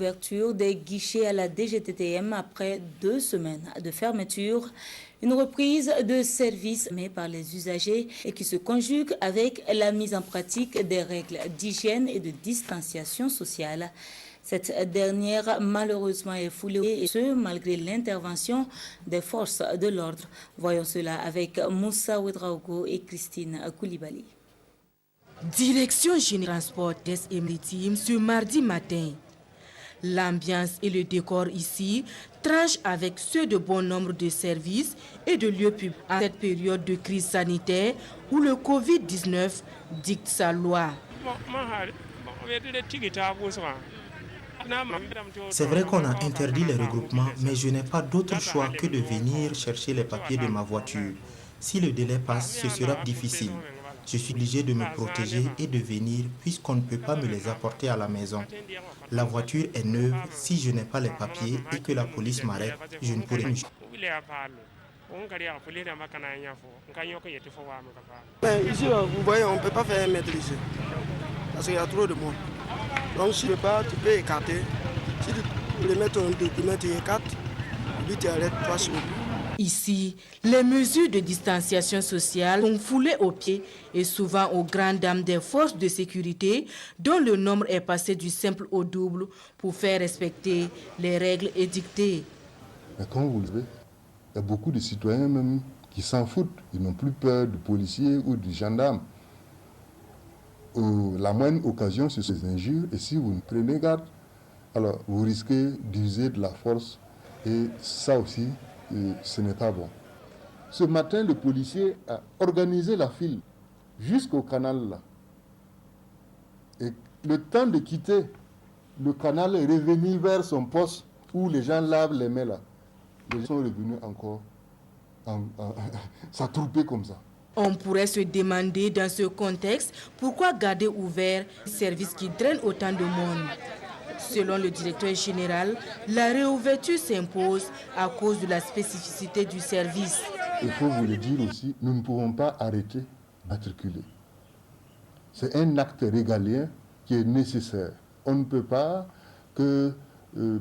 réouverture des guichets à la DGTTM après 2 semaines de fermeture. Une reprise de service mais par les usagers et qui se conjugue avec la mise en pratique des règles d'hygiène et de distanciation sociale. Cette dernière, malheureusement, est foulée, et ce, malgré l'intervention des forces de l'ordre. Voyons cela avec Moussa Ouedraogo et Christine Koulibaly. Direction Générale Transport et Maritime ce mardi matin. L'ambiance et le décor ici tranchent avec ceux de bon nombre de services et de lieux publics en cette période de crise sanitaire où le Covid-19 dicte sa loi. C'est vrai qu'on a interdit les regroupements, mais je n'ai pas d'autre choix que de venir chercher les papiers de ma voiture. Si le délai passe, ce sera difficile. Je suis obligé de me protéger et de venir puisqu'on ne peut pas me les apporter à la maison. La voiture est neuve, si je n'ai pas les papiers et que la police m'arrête, je ne pourrai pas. Ici, vous voyez, on ne peut pas faire 1 mètre ici, parce qu'il y a trop de monde. Donc si tu ne peux pas, tu peux écarter. Si tu peux mettre un document, tu écartes, et puis tu arrêtes 3 secondes. Ici, les mesures de distanciation sociale sont foulées aux pieds et souvent aux grandes dames des forces de sécurité dont le nombre est passé du simple au double pour faire respecter les règles édictées. Mais comme vous le savez, il y a beaucoup de citoyens même qui s'en foutent. Ils n'ont plus peur du policier ou du gendarme. La moindre occasion, c'est ces injures. Et si vous ne prenez garde, alors vous risquez d'user de la force. Et ça aussi, ce n'est pas bon. Ce matin, le policier a organisé la file jusqu'au canal là. Et le temps de quitter le canal et revenir vers son poste où les gens lavent les mains là, les gens sont revenus encore s'attrouper comme ça. On pourrait se demander dans ce contexte pourquoi garder ouvert un service qui draine autant de monde. Selon le directeur général, la réouverture s'impose à cause de la spécificité du service. Il faut vous le dire aussi, nous ne pouvons pas arrêter d'immatriculer. C'est un acte régalien qui est nécessaire. On ne peut pas que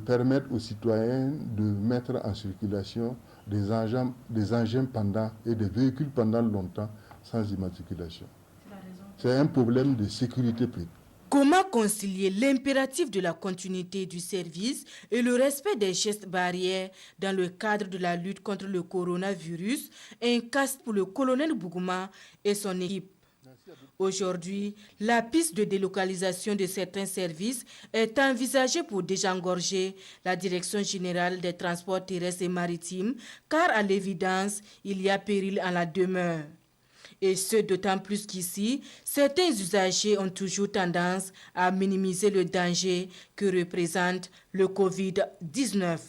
permettre aux citoyens de mettre en circulation des engins pendant et des véhicules pendant longtemps sans immatriculation. C'est un problème de sécurité publique. Comment concilier l'impératif de la continuité du service et le respect des gestes barrières dans le cadre de la lutte contre le coronavirus? Un casse pour le colonel Bougouma et son équipe. Aujourd'hui, la piste de délocalisation de certains services est envisagée pour désengorger la Direction générale des transports terrestres et maritimes, car à l'évidence, il y a péril en la demeure. Et ce, d'autant plus qu'ici, certains usagers ont toujours tendance à minimiser le danger que représente le Covid-19.